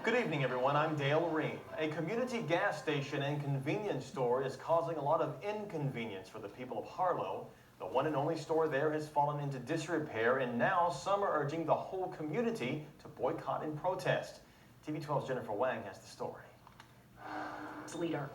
Good evening, everyone. I'm Dale Ream. A community gas station and convenience store is causing a lot of inconvenience for the people of Harlow. The one and only store there has fallen into disrepair, and now some are urging the whole community to boycott and protest. TV 12's Jennifer Wang has the story. Leader.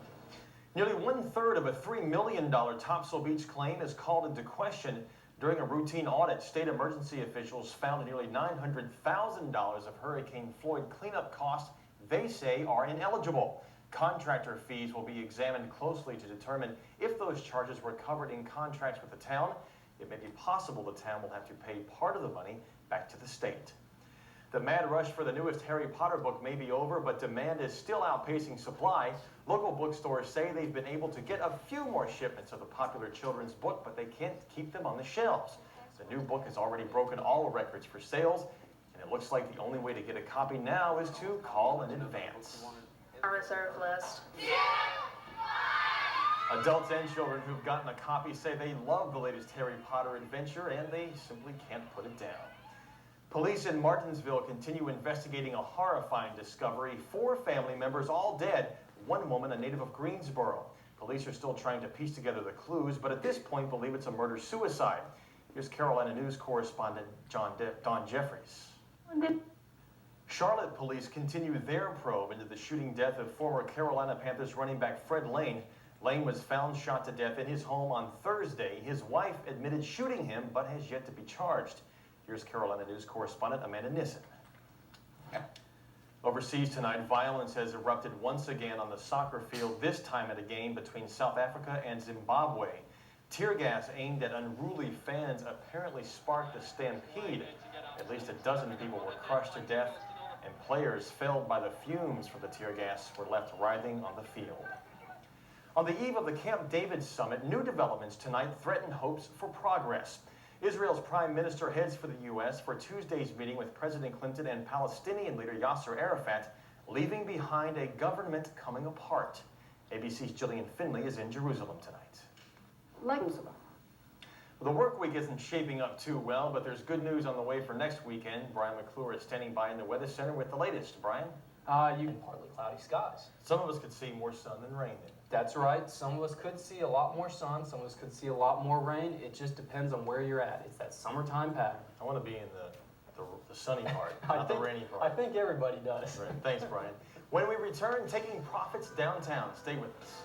Nearly 1/3 of a $3 million Topsail Beach claim is called into question. During a routine audit, state emergency officials found nearly $900,000 of Hurricane Floyd cleanup costs they say are ineligible. Contractor fees will be examined closely to determine if those charges were covered in contracts with the town. It may be possible the town will have to pay part of the money back to the state. The mad rush for the newest Harry Potter book may be over, but demand is still outpacing supply. Local bookstores say they've been able to get a few more shipments of the popular children's book, but they can't keep them on the shelves. The new book has already broken all records for sales, and it looks like the only way to get a copy now is to call in advance. Our reserve list. Adults and children who've gotten a copy say they love the latest Harry Potter adventure, and they simply can't put it down. Police in Martinsville continue investigating a horrifying discovery. 4 family members all dead, one woman a native of Greensboro. Police are still trying to piece together the clues, but at this point believe it's a murder-suicide. Here's Carolina News correspondent Don Jeffries. Charlotte police continue their probe into the shooting death of former Carolina Panthers running back Fred Lane. Lane was found shot to death in his home on Thursday. His wife admitted shooting him, but has yet to be charged. Here's Carolina News correspondent Amanda Nissen. Overseas tonight, violence has erupted once again on the soccer field, this time at a game between South Africa and Zimbabwe. Tear gas aimed at unruly fans apparently sparked a stampede. At least a dozen people were crushed to death, and players felled by the fumes from the tear gas were left writhing on the field. On the eve of the Camp David summit, new developments tonight threaten hopes for progress. Israel's prime minister heads for the U.S. for Tuesday's meeting with President Clinton and Palestinian leader Yasser Arafat, leaving behind a government coming apart. ABC's Gillian Finley is in Jerusalem tonight. The work week isn't shaping up too well, but there's good news on the way for next weekend. Brian McClure is standing by in the Weather Center with the latest. Brian? You can partly cloudy skies. Some of us could see more sun than rain. That's right. Some of us could see a lot more sun. Some of us could see a lot more rain. It just depends on where you're at. It's that summertime pattern. I want to be in the sunny part, not the rainy part. I think everybody does. Right. Thanks, Brian. When we return, taking profits downtown. Stay with us.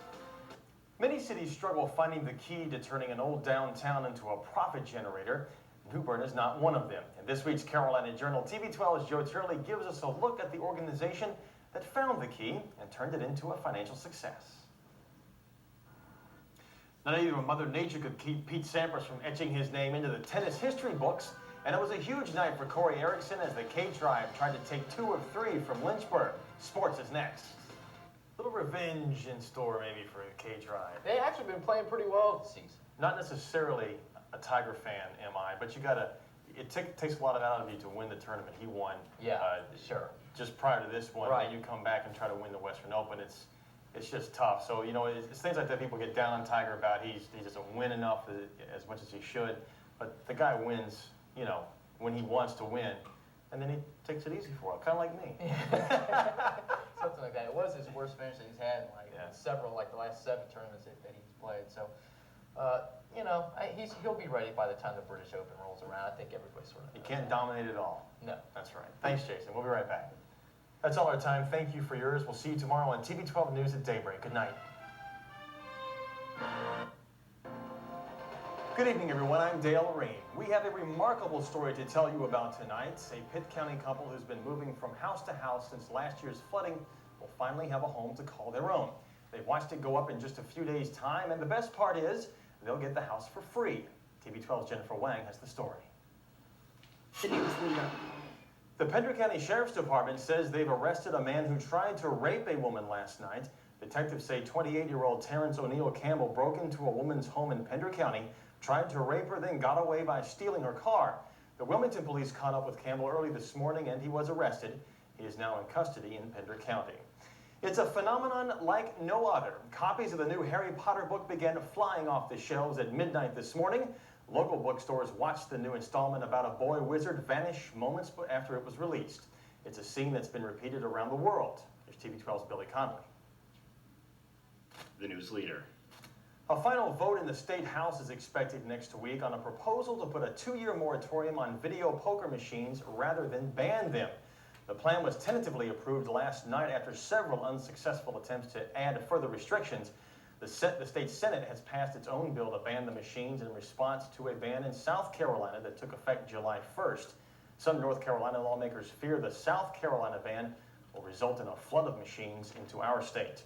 Many cities struggle finding the key to turning an old downtown into a profit generator. New Bern is not one of them. In this week's Carolina Journal, TV 12's Joe Turley gives us a look at the organization that found the key and turned it into a financial success. Not even Mother Nature could keep Pete Sampras from etching his name into the tennis history books, and it was a huge night for Corey Erickson as the K-Tribe tried to take 2 of 3 from Lynchburg. Sports is next. Little revenge in store maybe for the K-Tribe. They've actually been playing pretty well this season. Not necessarily a Tiger fan, am I? But you gotta. It takes a lot out of you to win the tournament. He won. Yeah, sure. Just prior to this one, right. And you come back and try to win the Western Open. It's just tough. So you know, it's things like that people get down on Tiger about. He doesn't win enough as much as he should. But the guy wins, you know, when he wants to win, and then he takes it easy for it, kind of like me. Something like that. It was his worst finish that he's had in several, like the last 7 tournaments that he's played. So, you know, he'll be ready by the time the British Open rolls around. I think everybody sort of. He can't dominate it all. No. That's right. Thanks, Jason. We'll be right back. That's all our time. Thank you for yours. We'll see you tomorrow on TV 12 News at daybreak. Good night. Good evening, everyone. I'm Dale Ream. We have a remarkable story to tell you about tonight. A Pitt County couple who's been moving from house to house since last year's flooding will finally have a home to call their own. They've watched it go up in just a few days' time, and the best part is they'll get the house for free. TV 12's Jennifer Wang has the story. The news leader. The Pender County Sheriff's Department says they've arrested a man who tried to rape a woman last night. Detectives say 28-year-old Terrence O'Neill Campbell broke into a woman's home in Pender County, tried to rape her, then got away by stealing her car. The Wilmington police caught up with Campbell early this morning, and he was arrested. He is now in custody in Pender County. It's a phenomenon like no other. Copies of the new Harry Potter book began flying off the shelves at midnight this morning. Local bookstores watched the new installment about a boy wizard vanish moments after it was released. It's a scene that's been repeated around the world. Here's TV 12's Billy Connolly. The news leader. A final vote in the state house is expected next week on a proposal to put a 2-year moratorium on video poker machines rather than ban them. The plan was tentatively approved last night after several unsuccessful attempts to add further restrictions. The state Senate has passed its own bill to ban the machines in response to a ban in South Carolina that took effect July 1st. Some North Carolina lawmakers fear the South Carolina ban will result in a flood of machines into our state.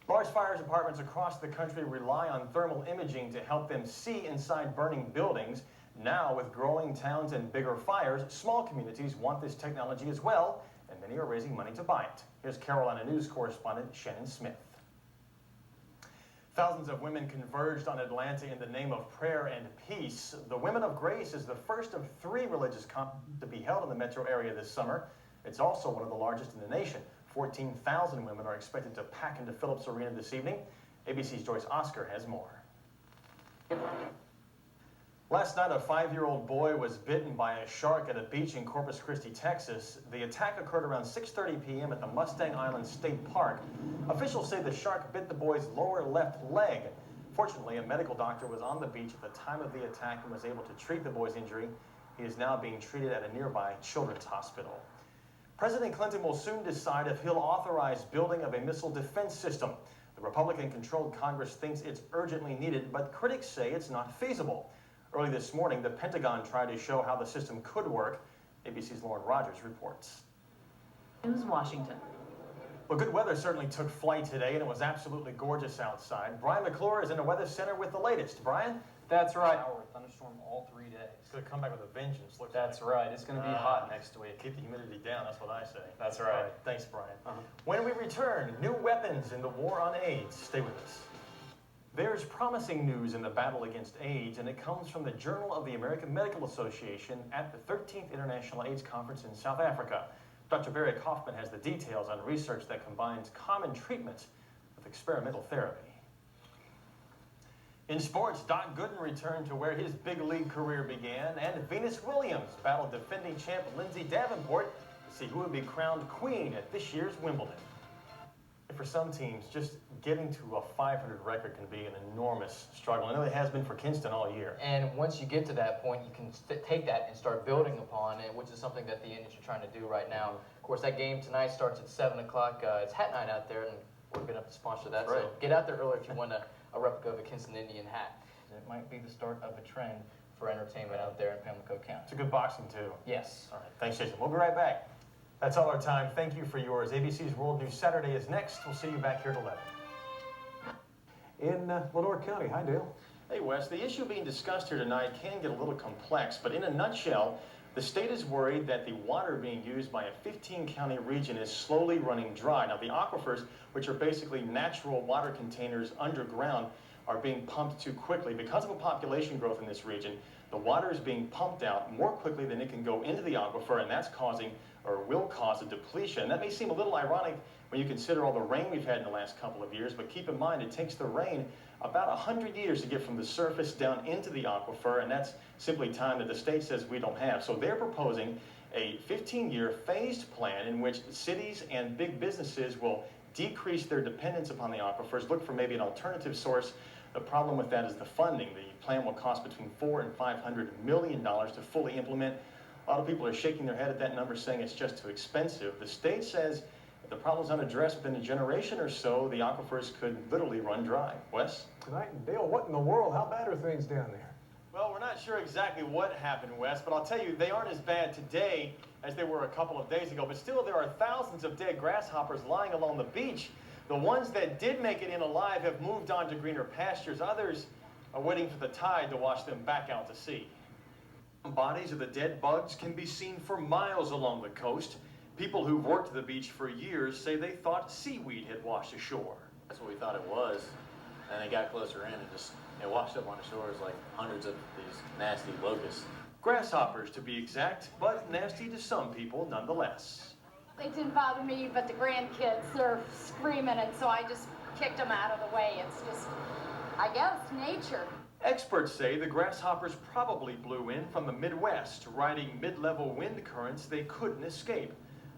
Large fire departments across the country rely on thermal imaging to help them see inside burning buildings. Now, with growing towns and bigger fires, small communities want this technology as well, and many are raising money to buy it. Here's Carolina News correspondent Shannon Smith. Thousands of women converged on Atlanta in the name of prayer and peace. The Women of Grace is the first of 3 religious conferences to be held in the metro area this summer. It's also one of the largest in the nation. 14,000 women are expected to pack into Phillips Arena this evening. ABC's Joyce Oscar has more. Last night, a 5-year-old boy was bitten by a shark at a beach in Corpus Christi, Texas. The attack occurred around 6:30 p.m. at the Mustang Island State Park. Officials say the shark bit the boy's lower left leg. Fortunately, a medical doctor was on the beach at the time of the attack and was able to treat the boy's injury. He is now being treated at a nearby children's hospital. President Clinton will soon decide if he'll authorize building of a missile defense system. The Republican-controlled Congress thinks it's urgently needed, but critics say it's not feasible. Early this morning, the Pentagon tried to show how the system could work. ABC's Lauren Rogers reports. News Washington. Well, good weather certainly took flight today, and it was absolutely gorgeous outside. Brian McClure is in the Weather Center with the latest. Brian? That's right. Shower, thunderstorm all 3 days. It's going to come back with a vengeance. Looks That's like. right. It's going to be hot next week. Keep the humidity down, that's what I say. That's right. All right, thanks, Brian. When we return, new weapons in the war on AIDS. Stay with us. There's promising news in the battle against AIDS, and it comes from the Journal of the American Medical Association at the 13th International AIDS Conference in South Africa. Dr. Barry Kaufman has the details on research that combines common treatments with experimental therapy. In sports, Doc Gooden returned to where his big league career began, and Venus Williams battled defending champ Lindsay Davenport to see who would be crowned queen at this year's Wimbledon. For some teams, just getting to a 500 record can be an enormous struggle. I know it has been for Kinston all year. And once you get to that point, you can take that and start building upon it, which is something that the Indians are trying to do right now. Of course, that game tonight starts at 7 o'clock. It's hat night out there, and we're going to have to sponsor that. Right. So get out there early if you want a replica of a Kinston Indian hat. It might be the start of a trend for entertainment out there in Pamlico County. It's a good boxing, too. Yes. All right, thanks, Jason. We'll be right back. That's all our time. Thank you for yours. ABC's World News Saturday is next. We'll see you back here at 11. In Lenore County. Hi, Dale. Hey, Wes. The issue being discussed here tonight can get a little complex, but in a nutshell, the state is worried that the water being used by a 15-county region is slowly running dry. Now, the aquifers, which are basically natural water containers underground, are being pumped too quickly. Because of a population growth in this region, the water is being pumped out more quickly than it can go into the aquifer, and that's causing or will cause a depletion. That may seem a little ironic when you consider all the rain we've had in the last couple of years, but keep in mind it takes the rain about 100 years to get from the surface down into the aquifer, and that's simply time that the state says we don't have. So they're proposing a 15-year phased plan in which cities and big businesses will decrease their dependence upon the aquifers, look for maybe an alternative source. The problem with that is the funding. The plan will cost between $400 and $500 million to fully implement. A lot of people are shaking their head at that number, saying it's just too expensive. The state says if the problem's unaddressed within a generation or so, the aquifers could literally run dry. Wes? Tonight, Dale, what in the world? How bad are things down there? Well, we're not sure exactly what happened, Wes, but I'll tell you, they aren't as bad today as they were a couple of days ago. But still, there are thousands of dead grasshoppers lying along the beach. The ones that did make it in alive have moved on to greener pastures. Others are waiting for the tide to wash them back out to sea. Bodies of the dead bugs can be seen for miles along the coast. People who've worked the beach for years say they thought seaweed had washed ashore. That's what we thought it was. And it got closer in and just it washed up on the shores like hundreds of these nasty locusts. Grasshoppers, to be exact, but nasty to some people nonetheless. They didn't bother me, but the grandkids, they're screaming, and so I just kicked them out of the way. It's just, I guess, nature. Experts say the grasshoppers probably blew in from the Midwest, riding mid-level wind currents they couldn't escape.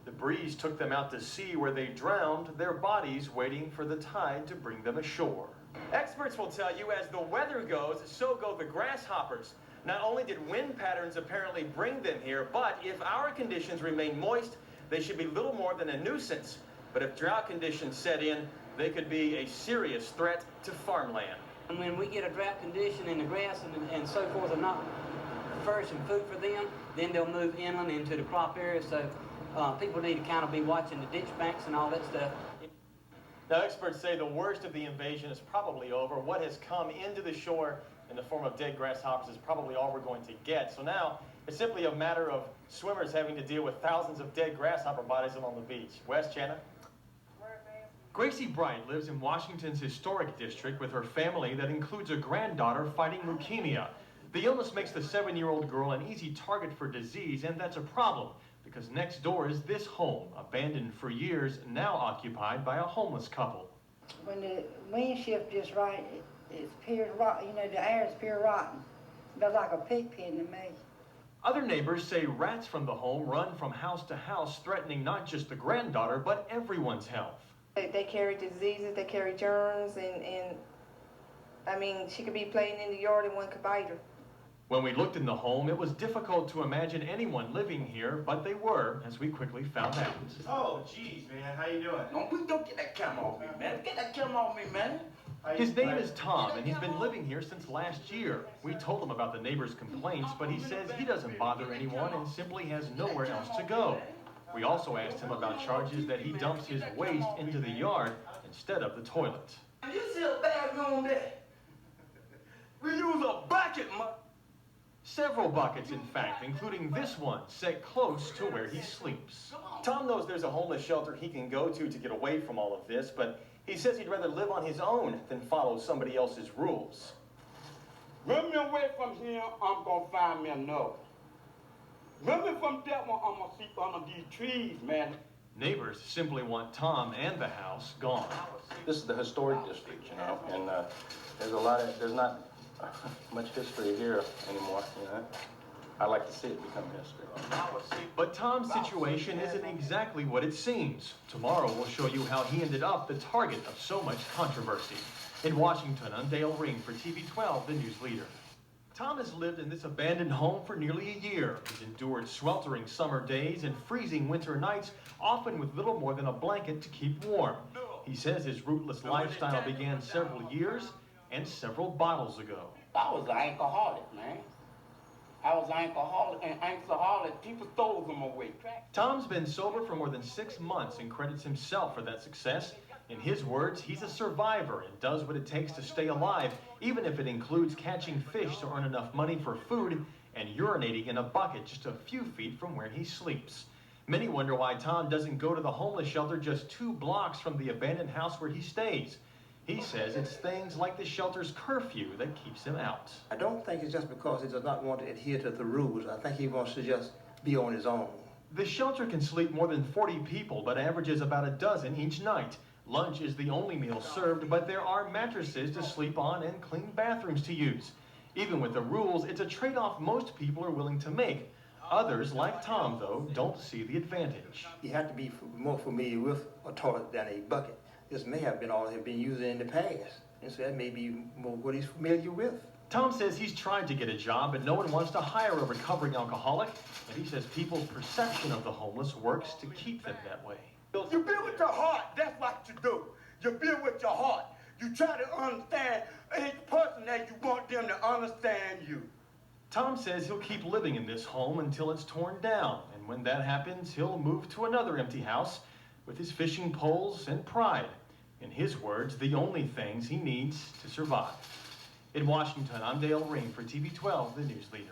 The breeze took them out to sea where they drowned, their bodies waiting for the tide to bring them ashore. Experts will tell you as the weather goes, so go the grasshoppers. Not only did wind patterns apparently bring them here, but if our conditions remain moist, they should be little more than a nuisance. But if drought conditions set in, they could be a serious threat to farmland. And when we get a drought condition and the grass and so forth are not flourishing food for them, then they'll move inland into the crop area. So people need to kind of be watching the ditch banks and all that stuff. Now, experts say the worst of the invasion is probably over. What has come into the shore in the form of dead grasshoppers is probably all we're going to get. So now it's simply a matter of swimmers having to deal with thousands of dead grasshopper bodies along the beach. Wes, Channa? Gracie Bright lives in Washington's historic district with her family that includes a granddaughter fighting leukemia. The illness makes the 7-year-old girl an easy target for disease, and that's a problem because next door is this home, abandoned for years, now occupied by a homeless couple. When the wind shift is right, it's pure rotten. You know, the air is pure rotten. But like a pig pen to me. Other neighbors say rats from the home run from house to house, threatening not just the granddaughter, but everyone's health. They carry diseases, they carry germs, and I mean, she could be playing in the yard and one could bite her. When we looked in the home, it was difficult to imagine anyone living here, but they were, as we quickly found out. Oh, geez, man, how you doing? Don't get that camera off me, man. Get that camera off me, man. His name is Tom, and he's been living here since last year. We told him about the neighbors' complaints, but he says he doesn't bother anyone and simply has nowhere else to go. We also asked him about charges that he dumps his waste into the yard instead of the toilet. You see a bathroom there? We use a bucket, man. Several buckets, in fact, including this one, set close to where he sleeps. Tom knows there's a homeless shelter he can go to get away from all of this, but he says he'd rather live on his own than follow somebody else's rules. Run me away from here, I'm gonna find me another. Run me from that one, I'm gonna sleep under these trees, man. Neighbors simply want Tom and the house gone. This is the historic district, you know, and there's not much history here anymore, you know. I like to see it become history. But Tom's situation isn't exactly what it seems. Tomorrow we'll show you how he ended up the target of so much controversy. In Washington, I'm Dale Ream for TV 12, the news leader. Tom has lived in this abandoned home for nearly a year. He's endured sweltering summer days and freezing winter nights, often with little more than a blanket to keep warm. He says his rootless lifestyle began several years and several bottles ago. I was an alcoholic, man. I was an alcoholic, people stole them away. Tom's been sober for more than 6 months and credits himself for that success. In his words, he's a survivor and does what it takes to stay alive, even if it includes catching fish to earn enough money for food and urinating in a bucket just a few feet from where he sleeps. Many wonder why Tom doesn't go to the homeless shelter just 2 blocks from the abandoned house where he stays. He says it's things like the shelter's curfew that keeps him out. I don't think it's just because he does not want to adhere to the rules. I think he wants to just be on his own. The shelter can sleep more than 40 people, but averages about a dozen each night. Lunch is the only meal served, but there are mattresses to sleep on and clean bathrooms to use. Even with the rules, it's a trade-off most people are willing to make. Others, like Tom, though, don't see the advantage. You have to be more familiar with a toilet than a bucket. This may have been all he's been using in the past, and so that may be more what he's familiar with. Tom says he's tried to get a job, but no one wants to hire a recovering alcoholic, and he says people's perception of the homeless works to keep them that way. You build with your heart, that's what you do. You build with your heart. You try to understand each person that you want them to understand you. Tom says he'll keep living in this home until it's torn down, and when that happens, he'll move to another empty house with his fishing poles and pride. In his words, the only things he needs to survive. In Washington, I'm Dale Ream for TV 12, the news leader.